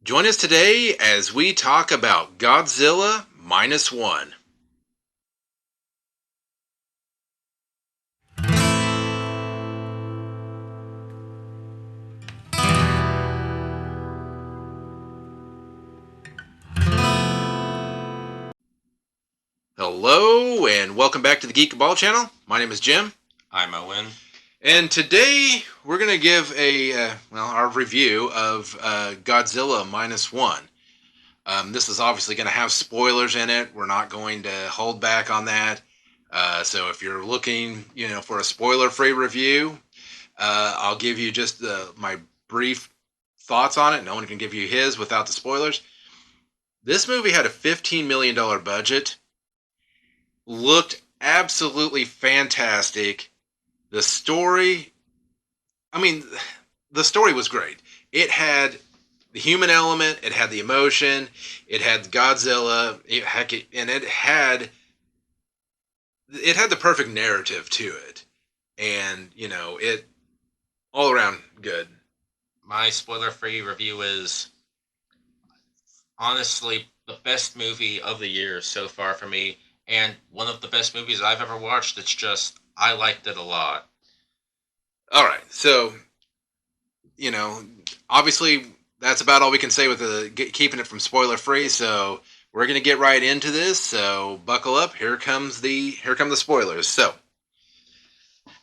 Join us today as we talk about Godzilla Minus One. Hello and welcome back to the Geek Ball channel. My name is Jim. I'm Owen. And today we're going to give our review of Godzilla Minus One. This is obviously going to have spoilers in it. We're not going to hold back on that. So if you're looking, for a spoiler-free review, I'll give you just my brief thoughts on it. No one can give you his without the spoilers. This movie had a $15 million budget. Looked absolutely fantastic. The story was great. It had the human element, it had the emotion, it had Godzilla, it had the perfect narrative to it. And, it all around good. My spoiler-free review is honestly the best movie of the year so far for me, and one of the best movies I've ever watched. It's just, I liked it a lot. All right, so, obviously that's about all we can say with keeping it from spoiler-free, so we're going to get right into this, so buckle up. Here come the spoilers. So,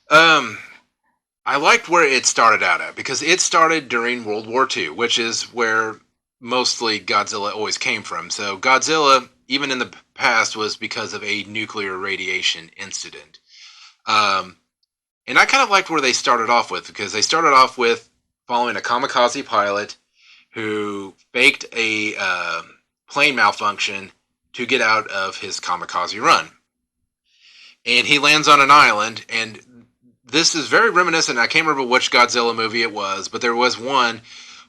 I liked where it started out at, because it started during World War II, which is where mostly Godzilla always came from. So Godzilla, even in the past, was because of a nuclear radiation incident. And I kind of liked where they started off with, because they started off with following a kamikaze pilot who faked a plane malfunction to get out of his kamikaze run. And he lands on an island, and this is very reminiscent. I can't remember which Godzilla movie it was, but there was one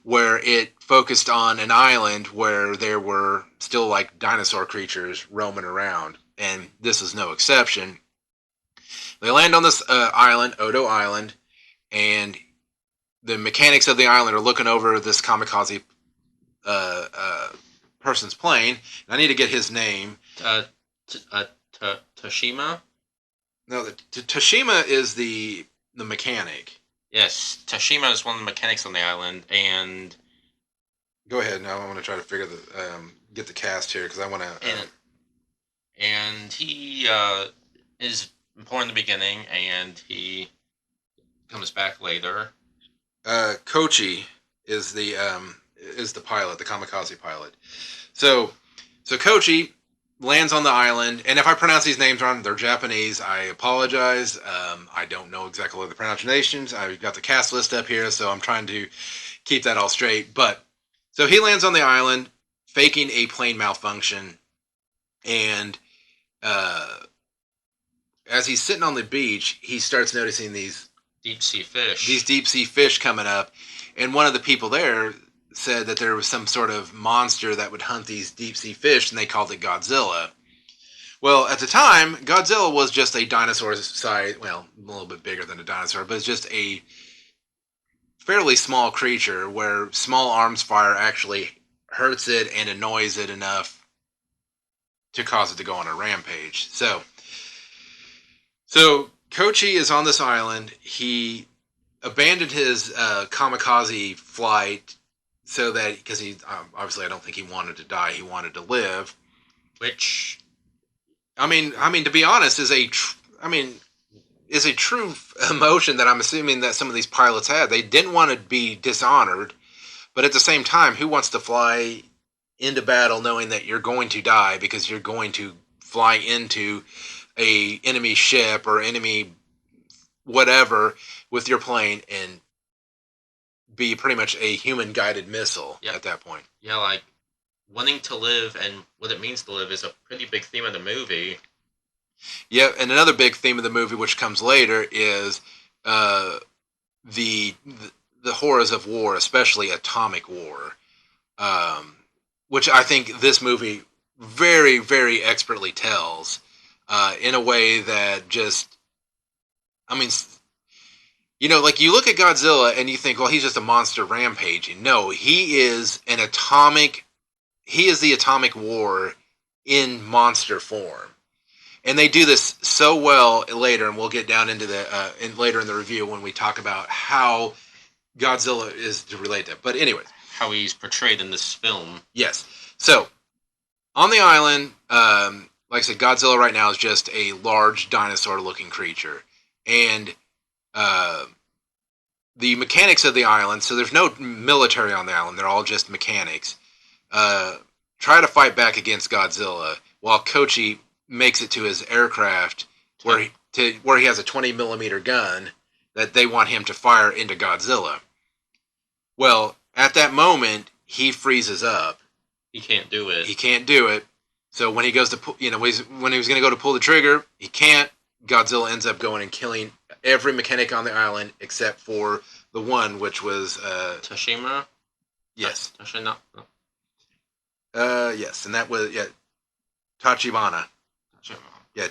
where it focused on an island where there were still like dinosaur creatures roaming around, and this is no exception. They land on this island, Odo Island, and the mechanics of the island are looking over this kamikaze person's plane. And I need to get his name. Toshima? No, Toshima is the mechanic. Yes, Toshima is one of the mechanics on the island, and... Go ahead, now I want to try to get the cast here, because I want to... And he is important in the beginning, and he comes back later. Kochi is the pilot, the kamikaze pilot. So Kochi lands on the island, and if I pronounce these names wrong, they're Japanese. I apologize. I don't know exactly the pronunciations. I've got the cast list up here, so I'm trying to keep that all straight. But so he lands on the island, faking a plane malfunction, and as he's sitting on the beach, he starts noticing these deep sea fish. These deep sea fish coming up, and one of the people there said that there was some sort of monster that would hunt these deep sea fish, and they called it Godzilla. Well, at the time, Godzilla was just a dinosaur size, well, a little bit bigger than a dinosaur, but it's just a fairly small creature where small arms fire actually hurts it and annoys it enough to cause it to go on a rampage. So Kochi is on this island. He abandoned his kamikaze flight so that, because he obviously, I don't think he wanted to die. He wanted to live. Which, I mean, to be honest, is a true emotion that I'm assuming that some of these pilots had. They didn't want to be dishonored, but at the same time, who wants to fly into battle knowing that you're going to die because you're going to fly into a enemy ship or enemy whatever with your plane and be pretty much a human-guided missile at that point. Yeah, like, wanting to live and what it means to live is a pretty big theme of the movie. Yeah, and another big theme of the movie, which comes later, is the horrors of war, especially atomic war, which I think this movie very, very expertly tells in a way that just, You know, like you look at Godzilla and you think, well, he's just a monster rampaging. No, he is an atomic. He is the atomic war in monster form, and they do this so well later. And we'll get down into the later in the review when we talk about how Godzilla is to relate to. But anyways, How he's portrayed in this film. yes. So on the island, like I said, Godzilla right now is just a large dinosaur-looking creature, and uh, the mechanics of the island. So there's no military on the island; they're all just mechanics. Try to fight back against Godzilla while Kochi makes it to his aircraft where he has a 20 millimeter gun that they want him to fire into Godzilla. Well, at that moment, he freezes up. He can't do it. He can't do it. So when he goes to, when he was going to go to pull the trigger, he can't. Godzilla ends up going and killing every mechanic on the island except for the one, which was Tashima. Yes. Tashina. Yes, and that was Tachibana. Tashima. Yeah,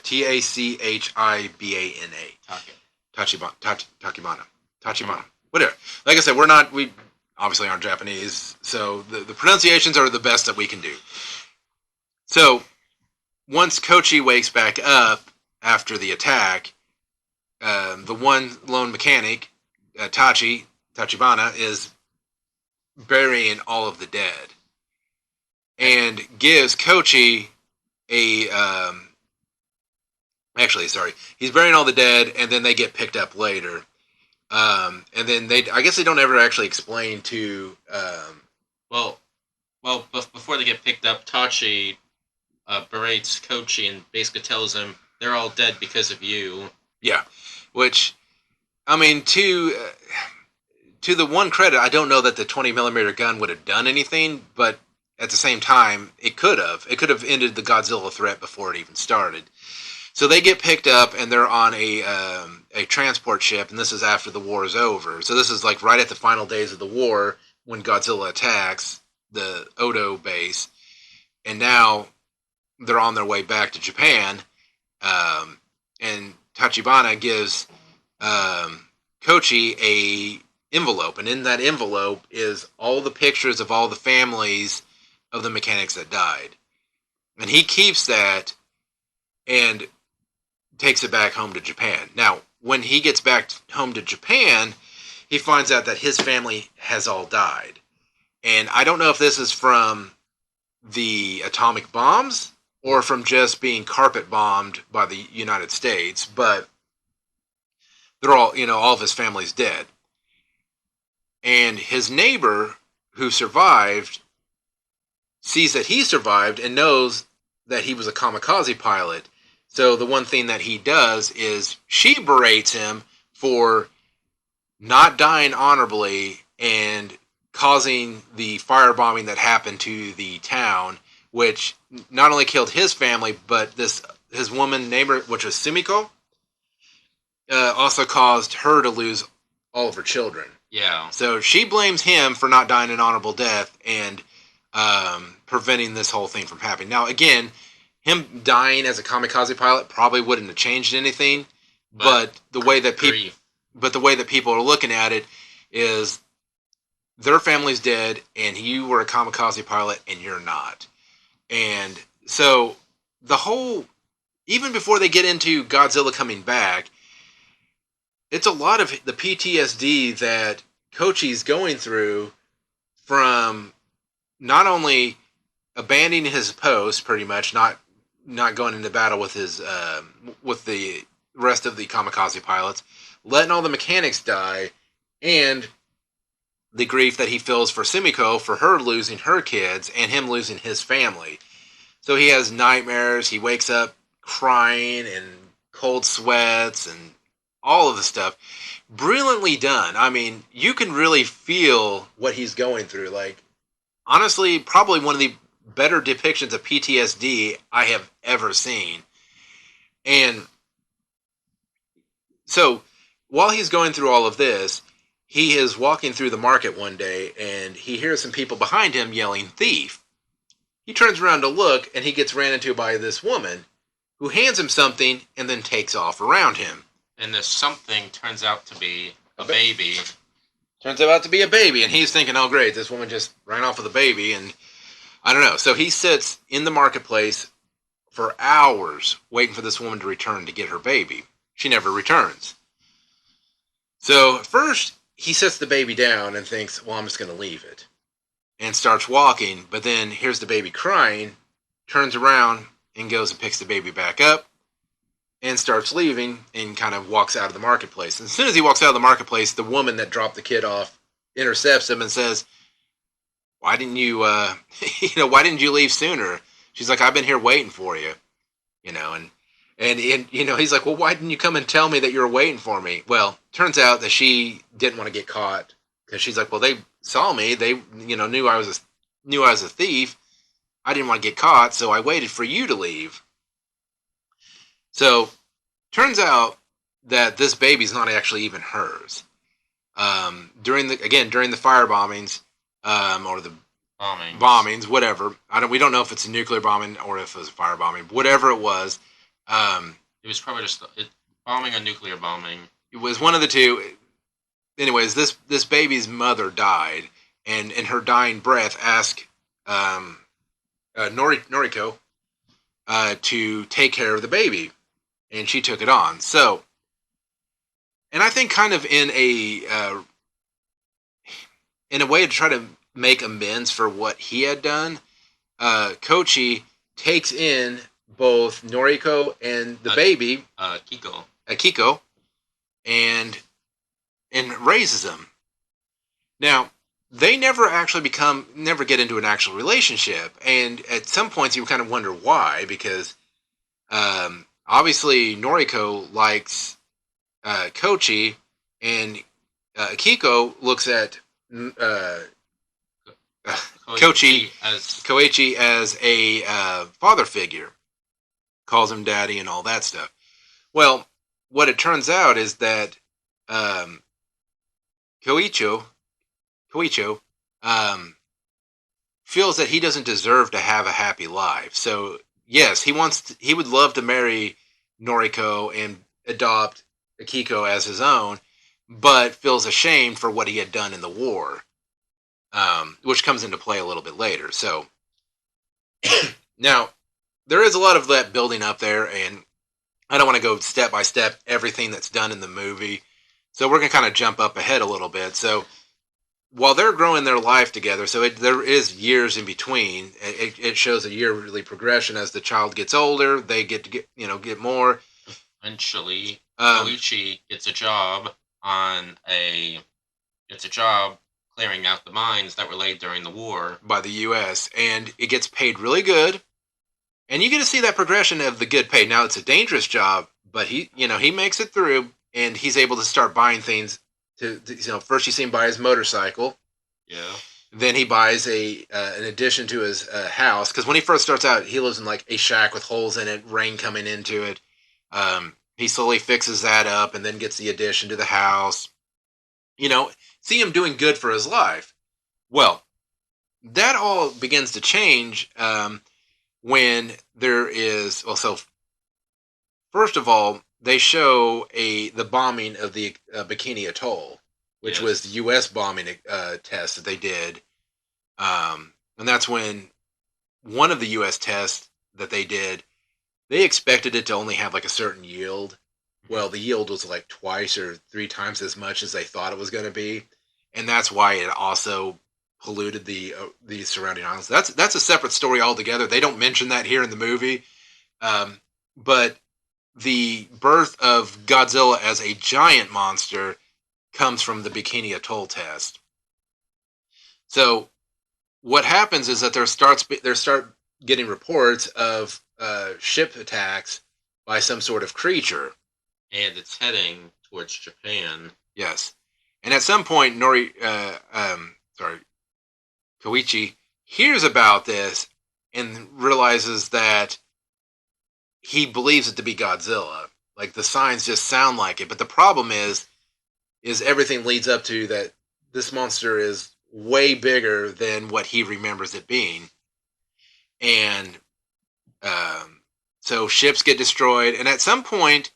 Tachibana. Tachibana. Whatever. Like I said, we obviously aren't Japanese, so the pronunciations are the best that we can do. So once Kochi wakes back up after the attack, the one lone mechanic, Tachibana, is burying all of the dead, and gives Kochi a he's burying all the dead, and then they get picked up later. And then I guess they don't ever actually explain to. Well, before they get picked up, Tachi berates Kochi and basically tells him they're all dead because of you. Yeah, which, I mean, to the one credit, I don't know that the 20 millimeter gun would have done anything, but at the same time, it could have. It could have ended the Godzilla threat before it even started. So they get picked up, and they're on a transport ship, and this is after the war is over. So this is like right at the final days of the war when Godzilla attacks the Odo base, and now they're on their way back to Japan, and Tachibana gives Kochi a envelope, and in that envelope is all the pictures of all the families of the mechanics that died, and he keeps that and takes it back home to Japan. Now, when he gets back home to Japan, he finds out that his family has all died. And I don't know if this is from the atomic bombs or from just being carpet bombed by the United States, but they're all, all of his family's dead. And his neighbor who survived sees that he survived and knows that he was a kamikaze pilot. So the one thing that he does is she berates him for not dying honorably and causing the firebombing that happened to the town, which not only killed his family, but his woman neighbor, which was Sumiko, also caused her to lose all of her children. Yeah. So she blames him for not dying an honorable death and preventing this whole thing from happening. Now, again, him dying as a kamikaze pilot probably wouldn't have changed anything, but the way that people are looking at it is their family's dead, and you were a kamikaze pilot, and you're not. And so even before they get into Godzilla coming back, it's a lot of the PTSD that Kochi's going through from not only abandoning his post, pretty much not going into battle with with the rest of the kamikaze pilots, letting all the mechanics die, and the grief that he feels for Sumiko for her losing her kids and him losing his family. So he has nightmares. He wakes up crying and cold sweats and all of the stuff. Brilliantly done. I mean, you can really feel what he's going through. Like, honestly, probably one of the better depictions of PTSD I have ever seen. And so, while he's going through all of this, he is walking through the market one day, and he hears some people behind him yelling, "Thief!" He turns around to look, and he gets ran into by this woman, who hands him something and then takes off around him. And this something turns out to be a baby. Turns out to be a baby, and he's thinking, "Oh, great! This woman just ran off with a baby." And I don't know. So he sits in the marketplace for hours waiting for this woman to return to get her baby. She never returns. So at first, he sets the baby down and thinks, "Well, I'm just going to leave it," and starts walking. But then hears the baby crying, turns around and goes and picks the baby back up and starts leaving and kind of walks out of the marketplace. And as soon as he walks out of the marketplace, the woman that dropped the kid off intercepts him and says, "Why didn't you, why didn't you leave sooner?" She's like, "I've been here waiting for you," and he's like, "Well, why didn't you come and tell me that you were waiting for me?" Well, turns out that she didn't want to get caught because she's like, "Well, they saw me. They, knew I was a thief. I didn't want to get caught, so I waited for you to leave." So, turns out that this baby's not actually even hers. During the fire bombings, or the bombings, whatever. We don't know if it's a nuclear bombing or if it was a fire bombing. Whatever it was, it was probably just bombing or nuclear bombing. It was one of the two. Anyways, this baby's mother died, and in her dying breath asked Noriko to take care of the baby, and she took it on. So, and I think kind of in a way to try to make amends for what he had done, Kochi takes in both Noriko and the baby, Kiko, and raises them. Now, they never get into an actual relationship, and at some points you kind of wonder why, because obviously Noriko likes Kochi, and Kiko looks at Koichi as a father figure, calls him daddy and all that stuff. Well, what it turns out is that Koicho feels that he doesn't deserve to have a happy life. So yes, he would love to marry Noriko and adopt Akiko as his own, but feels ashamed for what he had done in the war, which comes into play a little bit later. So now there is a lot of that building up there, and I don't want to go step by step everything that's done in the movie. So we're going to kind of jump up ahead a little bit. So while they're growing their life together, so there is years in between. It shows a yearly progression as the child gets older. They get more. Eventually, Koichi gets a job clearing out the mines that were laid during the war by the U.S., and it gets paid really good. And you get to see that progression of the good pay. Now it's a dangerous job, but he makes it through, and he's able to start buying things. First you see him buy his motorcycle. Yeah. Then he buys an addition to his house, because when he first starts out, he lives in like a shack with holes in it, rain coming into it. He slowly fixes that up, and then gets the addition to the house. See him doing good for his life. Well, that all begins to change when there is. Well, so first of all, they show the bombing of the Bikini Atoll, which was the U.S. bombing test that they did, and that's when one of the U.S. tests that they did, they expected it to only have like a certain yield. Well, the yield was like twice or three times as much as they thought it was going to be, and that's why it also polluted the surrounding islands. That's a separate story altogether. They don't mention that here in the movie, but the birth of Godzilla as a giant monster comes from the Bikini Atoll test. So what happens is that there start getting reports of ship attacks by some sort of creature, and it's heading towards Japan. Yes, and at some point, Koichi hears about this and realizes that he believes it to be Godzilla. Like, the signs just sound like it, but the problem is everything leads up to that this monster is way bigger than what he remembers it being. And so ships get destroyed, and at some point,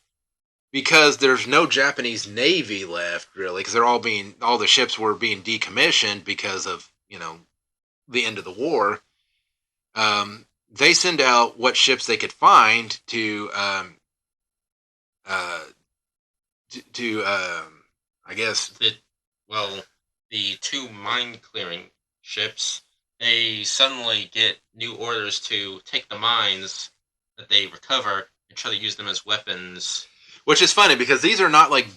because there's no Japanese Navy left really, because all the ships were being decommissioned because of the end of the war. They send out what ships they could find uh, to I guess. Well, the two mine clearing ships, they suddenly get new orders to take the mines that they recover and try to use them as weapons. Which is funny because these are not like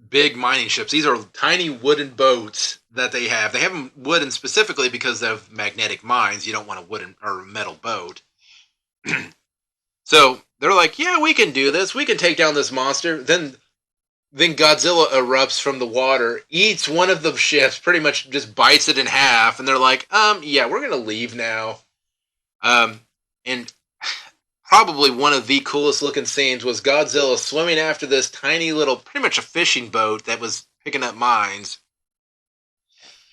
big mining ships. These are tiny wooden boats that they have. They have them wooden specifically because of magnetic mines. You don't want a wooden or metal boat. So they're like, yeah, we can do this. We can take down this monster. Then Godzilla erupts from the water, eats one of the ships, pretty much just bites it in half, and they're like, yeah, we're gonna leave now. And probably one of the coolest looking scenes was Godzilla swimming after this tiny little, pretty much a fishing boat that was picking up mines.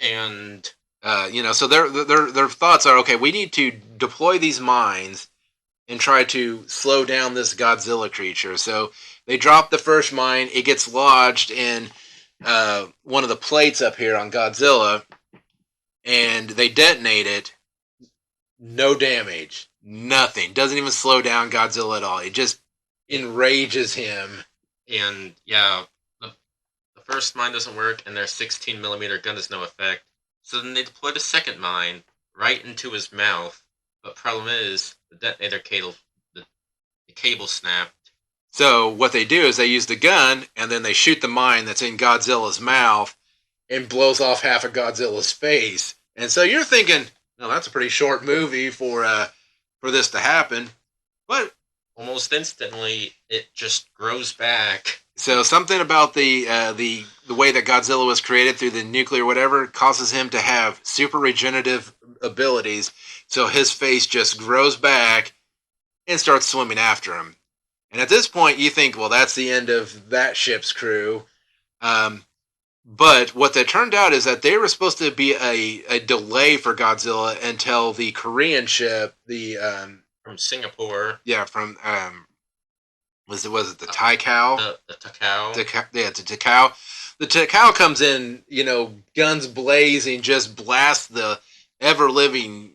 And so their thoughts are, okay, we need to deploy these mines and try to slow down this Godzilla creature. So they drop the first mine. It gets lodged in one of the plates up here on Godzilla, and they detonate it. No damage. Nothing. Doesn't even slow down Godzilla at all. It just enrages him. And yeah, the first mine doesn't work, and their 16mm gun has no effect. So then they deploy the second mine right into his mouth. But problem is, the detonator cable, the cable snapped. So what they do is they use the gun, and then they shoot the mine that's in Godzilla's mouth, and blows off half of Godzilla's face. And so you're thinking, no, that's a pretty short movie for this to happen. But almost instantly, it just grows back. So something about the way that Godzilla was created through the nuclear whatever causes him to have super regenerative abilities. So his face just grows back and starts swimming after him. And at this point, you think, well, that's the end of that ship's crew. But what that turned out is that they were supposed to be a delay for Godzilla until the Korean ship, from Singapore. Yeah, from was it the Taikao? The Takao. The Takao. The Takao comes in, guns blazing, just blast the ever living,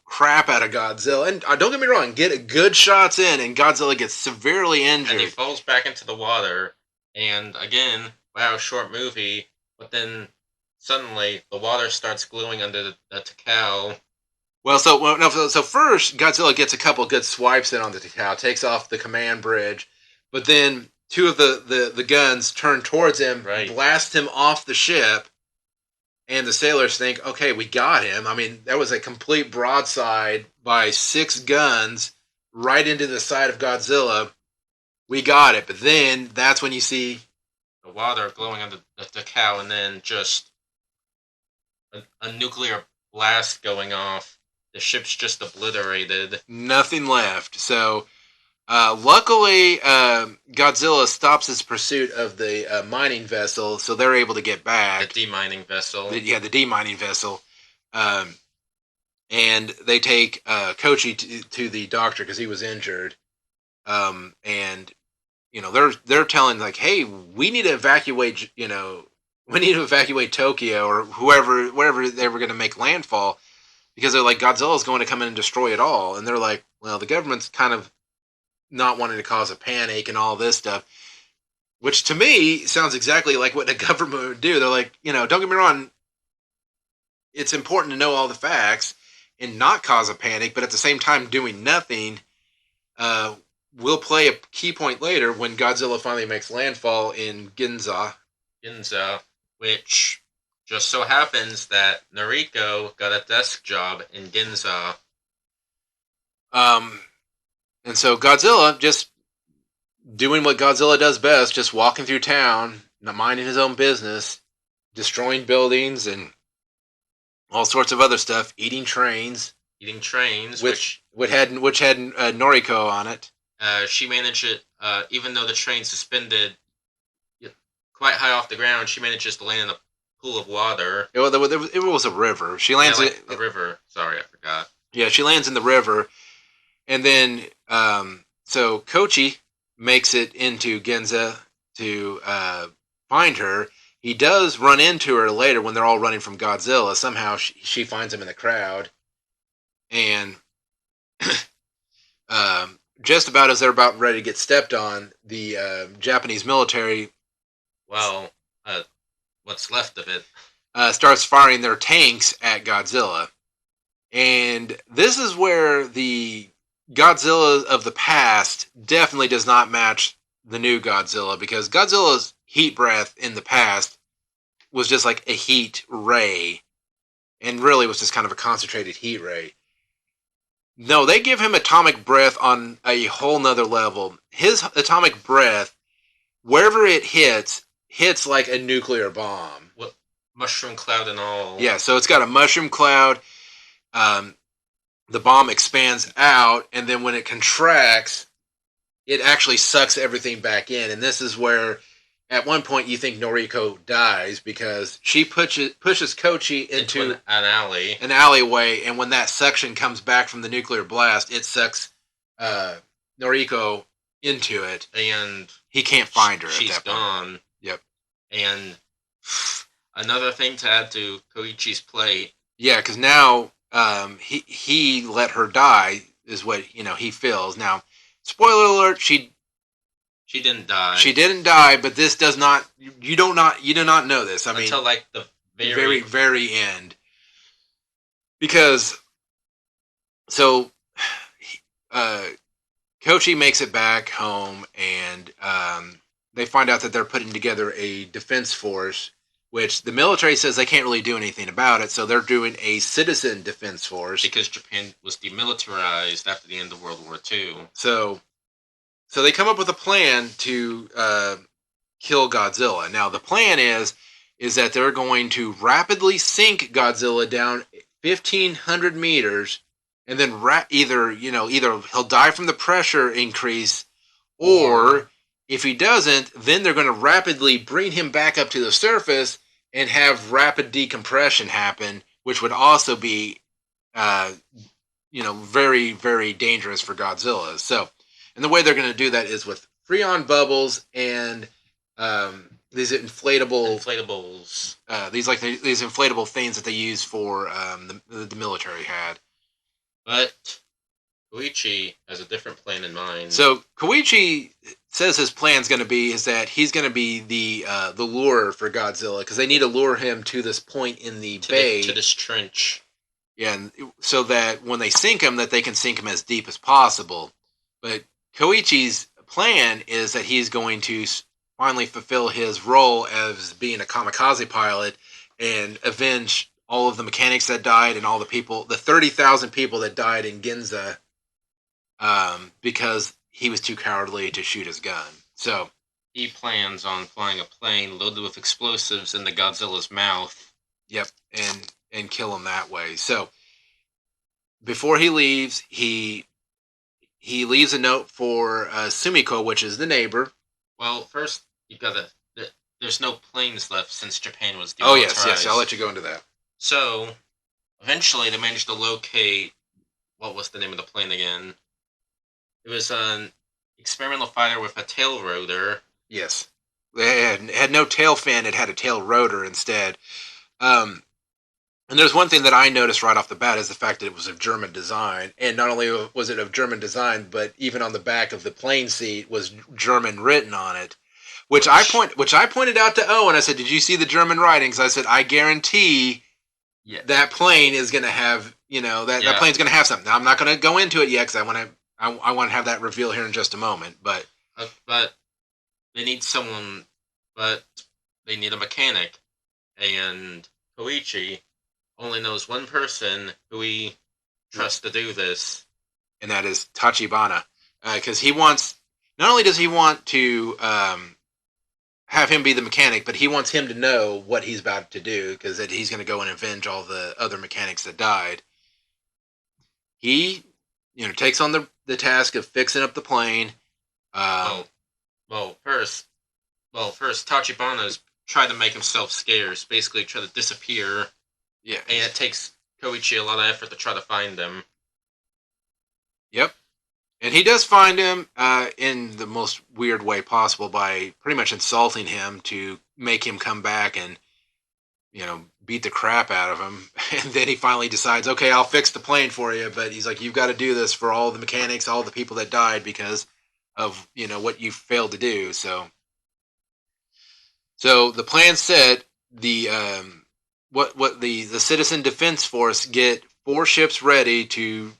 crap out of Godzilla. And don't get me wrong, get good shots in, and Godzilla gets severely injured. And he falls back into the water. And again, wow, short movie. But then suddenly the water starts glowing under the Takao. Well, so first Godzilla gets a couple good swipes in on the Takao, takes off the command bridge, but then two of the guns turn towards him, right, blast him off the ship, and the sailors think, okay, we got him. I mean, that was a complete broadside by 6 guns right into the side of Godzilla. We got it, but then that's when you see the water glowing under the Takao, and then just a nuclear blast going off. The ship's just obliterated. Nothing left. So, luckily, Godzilla stops his pursuit of the mining vessel, so they're able to get back. The demining vessel. The demining vessel. And they take Kochi to the doctor because he was injured. And, they're telling, like, hey, we need to evacuate, Tokyo or wherever they were going to make landfall. Because they're like, Godzilla's going to come in and destroy it all. And they're like, well, the government's kind of not wanting to cause a panic and all this stuff. Which to me sounds exactly like what the government would do. They're like, don't get me wrong, it's important to know all the facts and not cause a panic, but at the same time doing nothing will play a key point later when Godzilla finally makes landfall in Ginza. Which just so happens that Noriko got a desk job in Ginza. And so Godzilla just doing what Godzilla does best, just walking through town, not minding his own business, destroying buildings and all sorts of other stuff, eating trains, which had Noriko on it. She managed it, even though the train suspended quite high off the ground. She manages to land in a pool of water. It was a river. She lands a river. Sorry, I forgot. Yeah, she lands in the river, and then so Kochi makes it into Ginza to find her. He does run into her later when they're all running from Godzilla. Somehow she finds him in the crowd, and just about as they're about ready to get stepped on, the Japanese military, Well, what's left of it. Starts firing their tanks at Godzilla. And this is where the Godzilla of the past definitely does not match the new Godzilla, because Godzilla's heat breath in the past was just like a heat ray, and really was just kind of a concentrated heat ray. No, they give him atomic breath on a whole nother level. His atomic breath, wherever it hits like a nuclear bomb. What, mushroom cloud and all. Yeah, so it's got a mushroom cloud. The bomb expands out, and then when it contracts, it actually sucks everything back in. And this is where, at one point, you think Noriko dies because she pushes Kochi into an alley, an alleyway, and when that suction comes back from the nuclear blast, it sucks Noriko into it, and he can't find her. She's at that point. Gone. Yep. And another thing to add to Koichi's plate. Yeah, because now he let her die is what he feels. Now, spoiler alert: she didn't die. She didn't die, but this does not. You do not know this. I mean, until like the very end, because Kochi makes it back home, and they find out that they're putting together a defense force, which the military says they can't really do anything about it, so they're doing a citizen defense force. Because Japan was demilitarized after the end of World War II. So they come up with a plan to kill Godzilla. Now, the plan is that they're going to rapidly sink Godzilla down 1,500 meters, and then either he'll die from the pressure increase, or if he doesn't, then they're going to rapidly bring him back up to the surface and have rapid decompression happen, which would also be, very, very dangerous for Godzilla. So, and the way they're going to do that is with Freon bubbles and these inflatables. These inflatable things that they use for the military had. But Koichi has a different plan in mind. So Koichi says his plan's going to be is that he's going to be the lure for Godzilla, because they need to lure him to this point in the bay, to this trench. Yeah, and so that when they sink him, that they can sink him as deep as possible. But Koichi's plan is that he's going to finally fulfill his role as being a kamikaze pilot and avenge all of the mechanics that died and all the 30,000 people that died in Ginza, because he was too cowardly to shoot his gun. So he plans on flying a plane loaded with explosives into Godzilla's mouth. Yep, and kill him that way. So before he leaves, he leaves a note for Sumiko, which is the neighbor. Well, first there's no planes left since Japan was demilitarized. Oh yes, I'll let you go into that. So eventually they managed to locate, what was the name of the plane again? It was an experimental fighter with a tail rotor. Yes. It had no tail fin, it had a tail rotor instead. And there's one thing that I noticed right off the bat is the fact that it was of German design. And not only was it of German design, but even on the back of the plane seat was German written on it. Which I pointed out to Owen. I said, "Did you see the German writings?" I said, "I guarantee that plane is going to have, that plane's going to have something." Now, I'm not going to go into it yet because I want to have that reveal here in just a moment. But they need someone, but they need a mechanic, and Koichi only knows one person who he trusts to do this, and that is Tachibana, because he wants. Not only does he want to have him be the mechanic, but he wants him to know what he's about to do, because that he's going to go and avenge all the other mechanics that died. He, takes on the task of fixing up the plane. First Tachibana's tried to make himself scarce, basically try to disappear. Yeah, and it takes Koichi a lot of effort to try to find him. Yep, And he does find him in the most weird way possible by pretty much insulting him to make him come back and, beat the crap out of him. And then he finally decides, okay, I'll fix the plane for you. But he's like, you've got to do this for all the mechanics, all the people that died because of, what you failed to do. So the plan set, the what the Citizen Defense Force get 4 ships ready to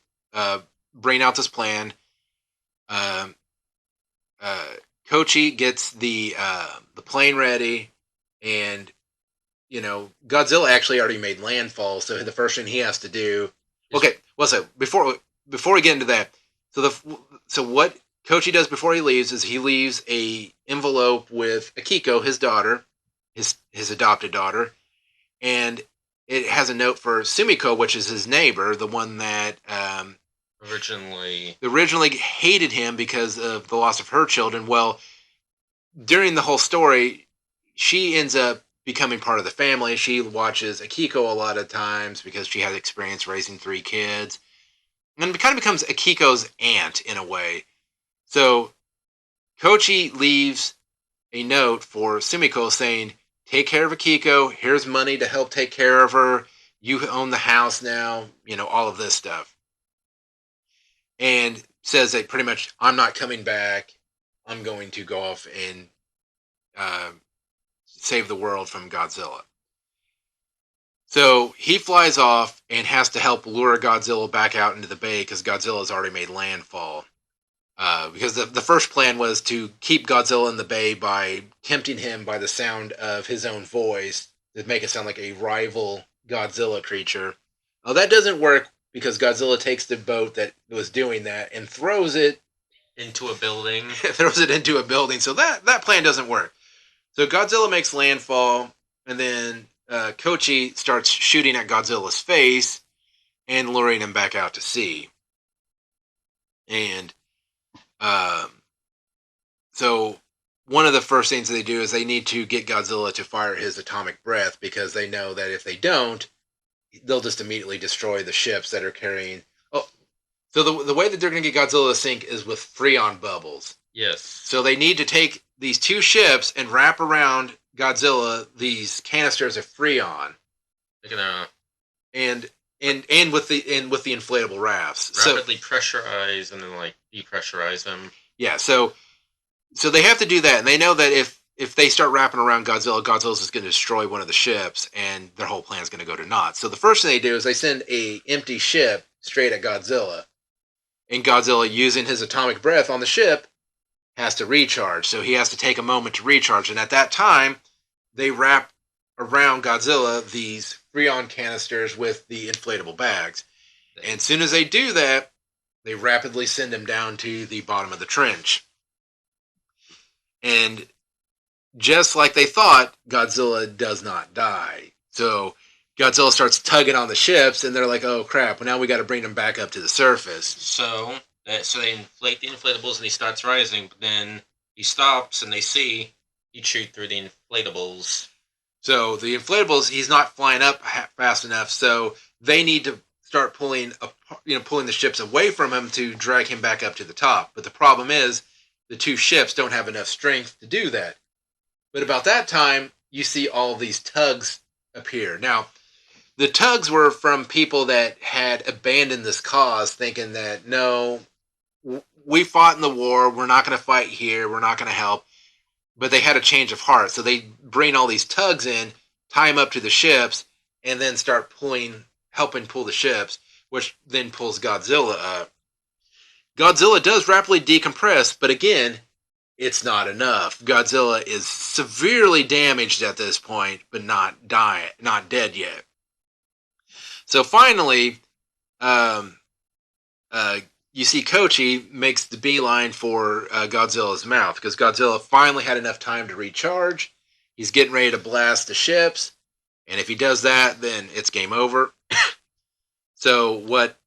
bring out this plan. Um, Kochi gets the plane ready, and Godzilla actually already made landfall. So the first thing he has to do. Okay, well, so before we get into that, so what Kochi does before he leaves is he leaves a envelope with Akiko, his daughter, his adopted daughter, and it has a note for Sumiko, which is his neighbor, the one that originally hated him because of the loss of her children. Well, during the whole story, she ends up becoming part of the family. She watches Akiko a lot of times because she had experience raising 3 kids. And it kind of becomes Akiko's aunt in a way. So Kochi leaves a note for Sumiko saying, take care of Akiko. Here's money to help take care of her. You own the house now. All of this stuff. And says that pretty much, I'm not coming back. I'm going to go off and save the world from Godzilla. So he flies off and has to help lure Godzilla back out into the bay because Godzilla's already made landfall. Because the first plan was to keep Godzilla in the bay by tempting him by the sound of his own voice to make it sound like a rival Godzilla creature. That doesn't work because Godzilla takes the boat that was doing that and throws it into a building. So that plan doesn't work. So Godzilla makes landfall, and then Kochi starts shooting at Godzilla's face and luring him back out to sea. And so one of the first things they do is they need to get Godzilla to fire his atomic breath because they know that if they don't, they'll just immediately destroy the ships that are carrying. Oh, so the way that they're going to get Godzilla to sink is with Freon bubbles. Yes. So they need to take these 2 ships and wrap around Godzilla these canisters of Freon. They're gonna and with the inflatable rafts. Rapidly pressurize and then depressurize them. Yeah. So they have to do that, and they know that if they start wrapping around Godzilla, Godzilla's just going to destroy one of the ships, and their whole plan is going to go to naught. So the first thing they do is they send a empty ship straight at Godzilla, and Godzilla, using his atomic breath on the ship, has to recharge. So he has to take a moment to recharge, and at that time, they wrap around Godzilla these Freon canisters with the inflatable bags. And as soon as they do that, they rapidly send him down to the bottom of the trench. And just like they thought, Godzilla does not die. So Godzilla starts tugging on the ships, and they're like, oh crap, well now we got to bring them back up to the surface. So they inflate the inflatables and he starts rising, but then he stops and they see he shoot through the inflatables. So the inflatables, he's not flying up fast enough, so they need to start pulling the ships away from him to drag him back up to the top. But the problem is, the 2 ships don't have enough strength to do that. But about that time, you see all these tugs appear. Now, the tugs were from people that had abandoned this cause, thinking that, no, we fought in the war, we're not going to fight here, we're not going to help. But they had a change of heart, so they bring all these tugs in, tie them up to the ships, and then start helping pull the ships, which then pulls Godzilla up. Godzilla does rapidly decompress, but again, it's not enough. Godzilla is severely damaged at this point, but not dead yet. So finally, you see Kochi makes the beeline for Godzilla's mouth because Godzilla finally had enough time to recharge. He's getting ready to blast the ships, and if he does that, then it's game over. So what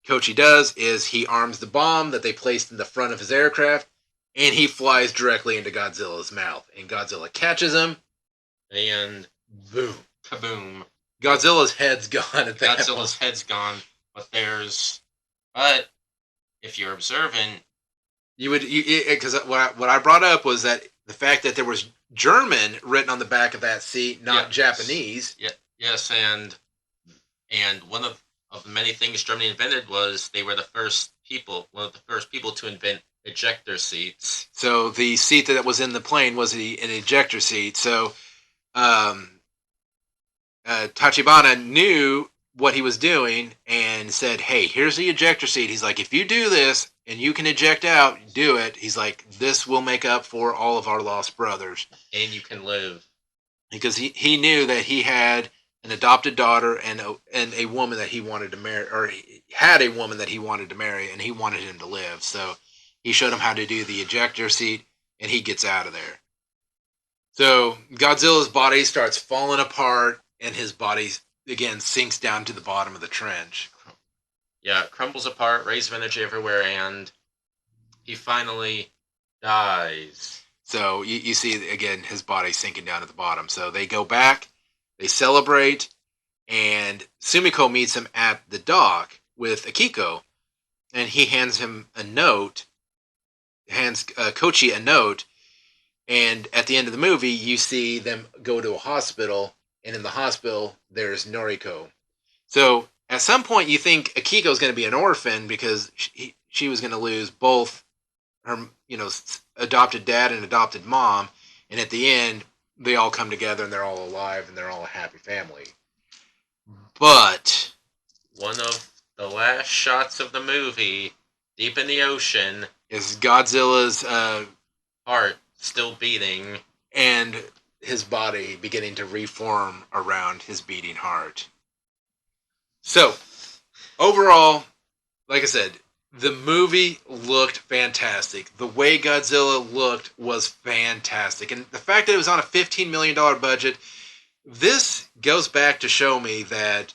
Kochi does is he arms the bomb that they placed in the front of his aircraft, and he flies directly into Godzilla's mouth. And Godzilla catches him, and boom, kaboom! Godzilla's head's gone at that Godzilla's head's gone, but if you're observant, because what I brought up was that the fact that there was German written on the back of that seat, not Yes. Japanese. Yeah, yes, and one of the many things Germany invented was they were one of the first people to invent ejector seats. So the seat that was in the plane was an ejector seat. So um, Tachibana knew what he was doing and said, "Hey, here's the ejector seat." He's like, "If you do this and you can eject out, do it." He's like, "This will make up for all of our lost brothers." And you can live. Because he knew that he had an adopted daughter and a woman that he wanted to marry, or he had a woman that he wanted to marry, and he wanted him to live. So he showed him how to do the ejector seat, and he gets out of there. So Godzilla's body starts falling apart, and his body again sinks down to the bottom of the trench. Yeah, it crumbles apart, rays of energy everywhere, and he finally dies. So you see again his body sinking down at the bottom. So they go back, they celebrate, and Sumiko meets him at the dock with Akiko, and he hands him a note, hands Kochi a note, and at the end of the movie, you see them go to a hospital, and in the hospital, there's Noriko. So at some point, you think Akiko's going to be an orphan because she was going to lose both her, adopted dad and adopted mom, and at the end, they all come together and they're all alive and they're all a happy family. But one of the last shots of the movie, deep in the ocean, is Godzilla's heart still beating, and his body beginning to reform around his beating heart. So, overall, like I said, the movie looked fantastic. The way Godzilla looked was fantastic. And the fact that it was on a $15 million budget, this goes back to show me that,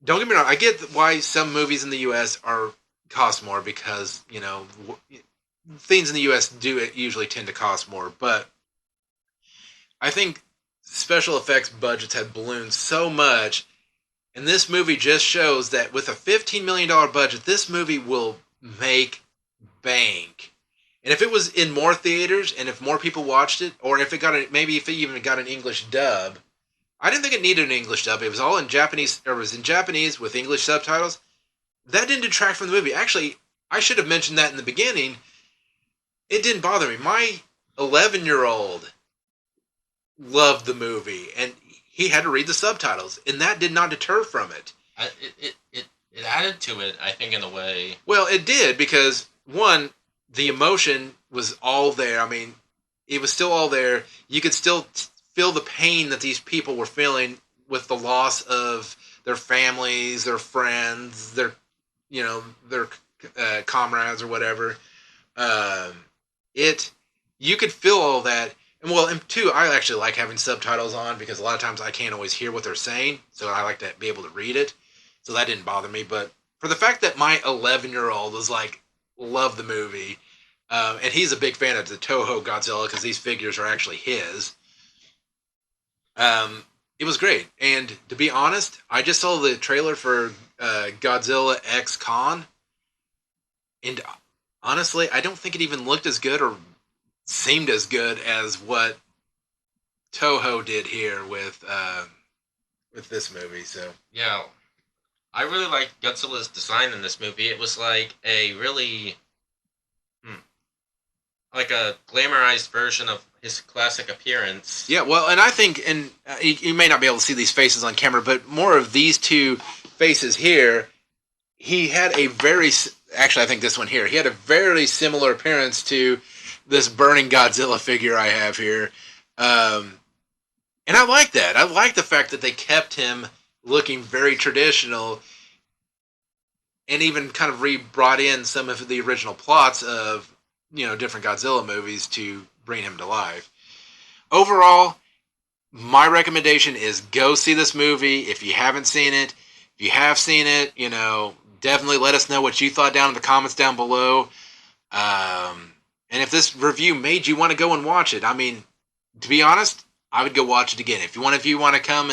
don't get me wrong, I get why some movies in the U.S. cost more because, things in the U.S. do usually tend to cost more. But I think special effects budgets have ballooned so much, and this movie just shows that with a $15 million budget, this movie will make bank. And if it was in more theaters, and if more people watched it, or if it even got an English dub, I didn't think it needed an English dub. It was all in Japanese, or it was in Japanese with English subtitles. That didn't detract from the movie. Actually, I should have mentioned that in the beginning. It didn't bother me. My 11-year-old loved the movie, and he had to read the subtitles, and that did not deter from it. It added to it, I think, in a way. Well, it did, because, one, the emotion was all there. I mean, it was still all there. You could still feel the pain that these people were feeling with the loss of their families, their friends, their comrades or whatever. You could feel all that. And two, I actually like having subtitles on because a lot of times I can't always hear what they're saying, so I like to be able to read it. So that didn't bother me. But for the fact that my 11-year-old was like, love the movie, and he's a big fan of the Toho Godzilla because these figures are actually his, it was great. And to be honest, I just saw the trailer for Godzilla X Khan, and honestly, I don't think it even looked as good or seemed as good as what Toho did here with this movie. So yeah, I really liked Godzilla's design in this movie. It was like a really like a glamorized version of his classic appearance. Yeah, well, and I think, and you may not be able to see these faces on camera, but more of these two faces here, he had actually I think this one here, he had a very similar appearance to this burning Godzilla figure I have here. And I like that. I like the fact that they kept him looking very traditional and even kind of brought in some of the original plots of, different Godzilla movies to bring him to life. Overall, my recommendation is go see this movie if you haven't seen it. If you have seen it, definitely let us know what you thought down in the comments down below. And if this review made you want to go and watch it, I mean, to be honest, I would go watch it again. If you want to come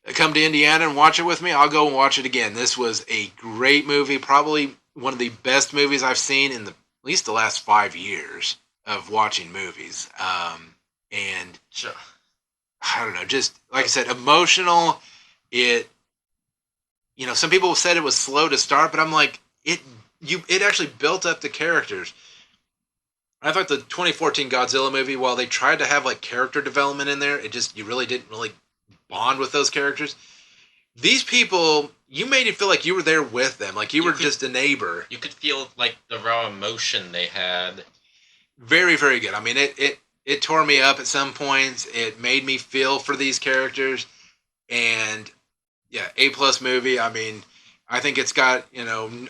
to Indiana and watch it with me, I'll go and watch it again. This was a great movie, probably one of the best movies I've seen in least the last 5 years of watching movies. And Sure. I don't know, just like I said, emotional. It, some people said it was slow to start, but I'm like, it actually built up the characters. I thought the 2014 Godzilla movie, while they tried to have like character development in there, you really didn't really bond with those characters. These people, you made it feel like you were there with them, like you were just a neighbor. You could feel like the raw emotion they had. Very, very good. I mean, it tore me up at some points. It made me feel for these characters, and yeah, A+ movie. I mean, I think it's got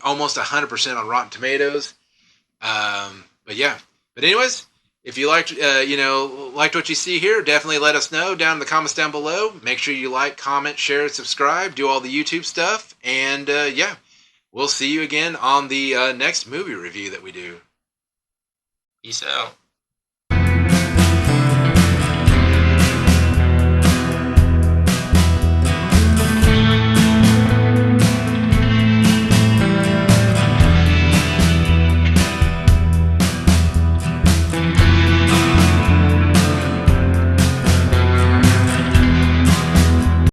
almost 100% on Rotten Tomatoes. But yeah, but anyways, if you liked what you see here, definitely let us know down in the comments down below. Make sure you like, comment, share, subscribe, do all the YouTube stuff, and yeah, we'll see you again on the next movie review that we do. Peace out.